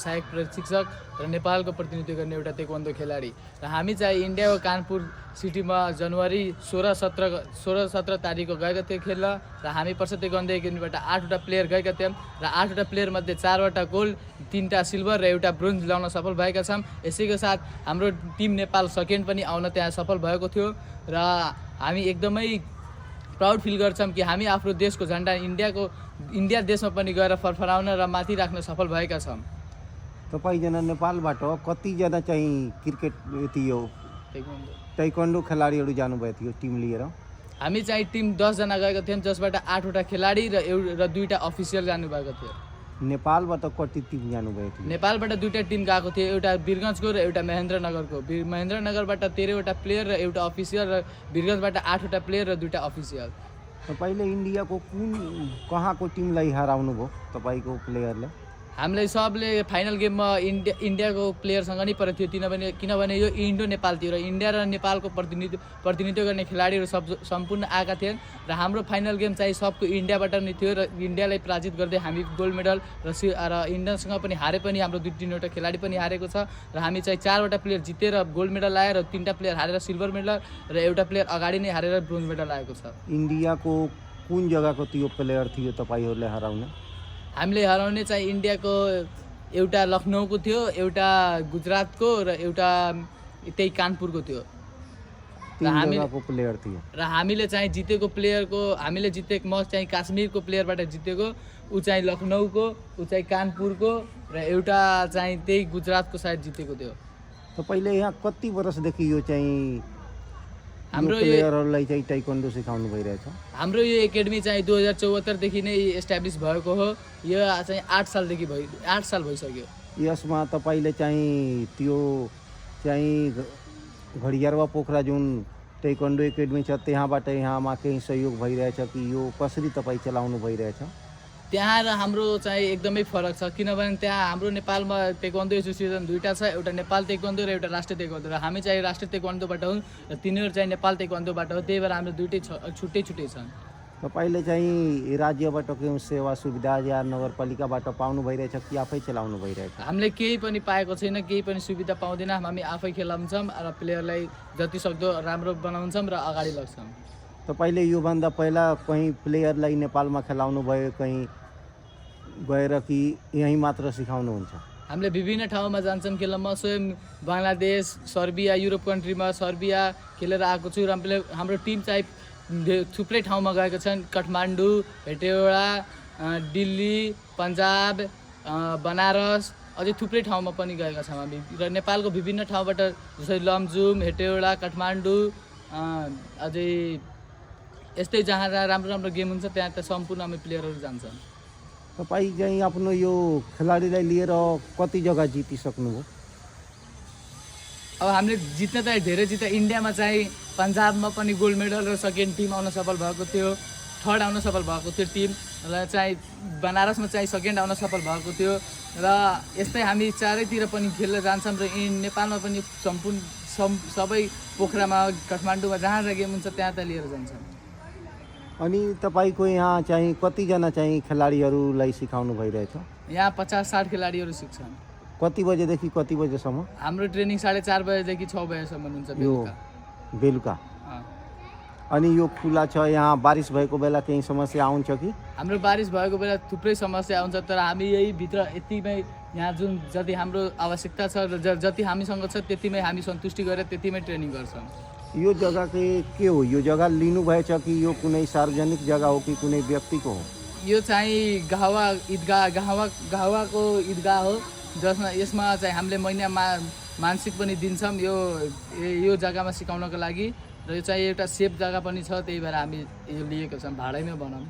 सहायक प्रशिक्षक र नेपालको प्रतिनिधित्व गर्ने एउटा ताइक्वान्डो खेलाडी र हामी चाहिँ इन्डियाको कानपुर सिटीमा जनवरी 16-17 तारिकको गएका थियौँ खेल्न र हामी पर्सा ताइक्वान्डो एकाडेमीबाट 8वटा प्लेयर गएका थियौँ र 8वटा प्लेयर मध्ये 4वटा गोल्ड 3टा सिल्भर र एउटा ब्रोन्ज ल्याउन सफल भएका छौँ। यसैको साथ हाम्रो टिम नेपाल सेकेन्ड पनि आउन त्यहाँ सफल भएको थियो र हामी एकदमै प्राउड फिल गर्छौँ कि हामी आफ्नो देशको झन्डा इन्डिया देशमा पनि गएर फरफराउन र माथि राख्न सफल भएका छौँ। तपाईँजना नेपालबाट कतिजना चाहिँ क्रिकेट ताइक्वान्डो खेलाडीहरू जानुभएको थियो टिम लिएर? हामी चाहिँ टिम 10 जना गएका थियौँ जसबाट 8वटा खेलाडी र 2टा अफिसियल जानुभएको थियो। नेपालबाट कति टिम जानुभएको थियो? नेपालबाट 2टा टिम गएको थियो, एउटा वीरगञ्जको र एउटा महेन्द्रनगरको। महेन्द्रनगरबाट 13वटा प्लेयर र एउटा अफिसियल र वीरगञ्जबाट 8वटा प्लेयर र 2टा अफिसियल। तपाईँले इन्डियाको कहाँको टिमलाई हराउनु भयो तपाईँको प्लेयरले? हामीले सबले फाइनल गेममा इन्डियाको प्लेयरसँग नै परेको थियो किनभने यो इन्डो नेपाल थियो र इन्डिया र नेपालको प्रतिनिधित्व गर्ने खेलाडीहरू सम्पूर्ण आएका थिए र हाम्रो फाइनल गेम चाहिँ सबको इन्डियाबाट नै थियो र इन्डियालाई पराजित गर्दै हामी गोल्ड मेडल र इन्डियासँग पनि हारे पनि हाम्रो 2-3वटा खेलाडी पनि हारेको छ र हामी चाहिँ 4वटा प्लेयर जितेर गोल्ड मेडल आएर 3टा प्लेयर हारेर सिल्भर मेडल र एउटा प्लेयर अगाडि नै हारेर ब्रोन्ज मेडल आएको छ। इन्डियाको कुन जग्गाको त्यो प्लेयर थियो तपाईँहरूले हराउने? हामीले हराउने चाहिँ इन्डियाको एउटा लखनऊको थियो, एउटा गुजरातको र एउटा त्यही कानपुरको थियो र हामीले चाहिँ जितेको प्लेयरको हामीले जितेको म चाहिँ काश्मीरको प्लेयरबाट जितेको, ऊ चाहिँ लखनऊको, ऊ चाहिँ कानपुरको र एउटा चाहिँ त्यही गुजरातको साइड जितेको थियो। तपाईँले यहाँ कति वर्षदेखि यो चाहिँ हाम्रो प्लेयरहरूलाई चाहिँ ताइक्वान्डो सिकाउनु भइरहेछ? हाम्रो यो एकाडेमी चाहिँ 2074 देखि नै एस्टाब्लिस भएको हो। यो चाहिँ 8 साल भइसक्यो। यसमा तपाईँले चाहिँ त्यो चाहिँ घडियारवा पोखरा जुन ताइक्वान्डो एकाडेमी छ त्यहाँबाट यहाँमा केही सहयोग भइरहेछ कि यो कसरी तपाईँ चलाउनु भइरहेछ? त्यहाँ र हाम्रो चाहिँ एकदमै फरक छ किनभने त्यहाँ हाम्रो नेपालमा ताइक्वान्डो एसोसिएसन 2टा छ, एउटा नेपाल ताइक्वान्डो र एउटा राष्ट्रिय ताइक्वान्डो र हामी चाहिँ राष्ट्रिय ताइक्वान्डोबाट हौँ र तिनीहरू चाहिँ नेपाल ताइक्वान्डोबाट हो, त्यही भएर हाम्रो दुइटै छुट्टै छन्। तपाईँले चाहिँ राज्यबाट केही सेवा सुविधा या नगरपालिकाबाट पाउनु भइरहेछ कि आफै चलाउनु भइरहेछ? हामीले केही पनि पाएको छैन, केही पनि सुविधा पाउँदैन। हामी आफै खेलाउँछौँ र प्लेयरलाई जति सक्दो राम्रो बनाउँछौँ र अगाडि लग्छौँ। तपाईँले योभन्दा पहिला कहीँ प्लेयरलाई नेपालमा खेलाउनु भयो कहीँ गएर कि यहीँ मात्र सिकाउनुहुन्छ? हामीले विभिन्न ठाउँमा जान्छौँ खेल्न। म स्वयं बङ्गलादेश, सर्बिया, युरोप कन्ट्रीमा सर्बिया खेलेर आएको छु र हाम्रो टिम चाहिँ थुप्रै ठाउँमा गएको छन्। काठमाडौँ, हेटौडा, दिल्ली, पन्जाब, बनारस, अझै थुप्रै ठाउँमा पनि गएका छौँ हामी र नेपालको विभिन्न ठाउँबाट जस्तै लमजुम, हेटौडा, काठमाडौँ, अझै यस्तै जहाँ राम्रो गेम हुन्छ त्यहाँ सम्पूर्ण हामी प्लेयरहरू जान्छन्। तपाईँ चाहिँ आफ्नो यो खेलाडीलाई लिएर कति जग्गा जितिसक्नुभयो? अब हामीले जित्न त धेरै इन्डियामा चाहिँ पन्जाबमा पनि गोल्ड मेडल र सेकेन्ड टिम आउन सफल भएको थियो, थर्ड आउन सफल भएको थियो टिम र चाहिँ बनारसमा चाहिँ सेकेन्ड आउन सफल भएको थियो र यस्तै हामी चारैतिर पनि खेलेर जान्छौँ र नेपालमा पनि सम्पूर्ण सबै पोखरामा, काठमाडौँमा जहाँ गेम हुन्छ त्यहाँ त लिएर जान्छौँ। अनि तपाईँको यहाँ चाहिँ कतिजना चाहिँ खेलाडीहरूलाई सिकाउनु भइरहेछ? यहाँ 50-60 खेलाडीहरू सिक्छन्। कति बजेदेखि कति बजेसम्म? हाम्रो ट्रेनिङ 4:30 बजेदेखि 6 बजेसम्म हुन्छ बेलुका। अनि यो खुला छ, यहाँ बारिस भएको बेला केही समस्या आउँछ कि? हाम्रो बारिस भएको बेला थुप्रै समस्या आउँछ तर हामी यही भित्र यतिमै यहाँ जुन जति हाम्रो आवश्यकता छ र जति हामीसँग छ त्यतिमै हामी सन्तुष्टि गरेर त्यतिमै ट्रेनिङ गर्छौँ। यो जग्गा के हो? यो जग्गा लिनुभएछ कि यो कुनै सार्वजनिक जग्गा हो कि कुनै व्यक्तिको हो? यो चाहिँ गाहवाको ईदगाह हो यसमा चाहिँ हामीले महिनामा मानसिक पनि दिन्छौँ यो जग्गामा सिकाउनको लागि र यो चाहिँ एउटा सेफ जग्गा पनि छ, त्यही भएर हामी यो लिएको छौँ, भाडामै बनाऊँ।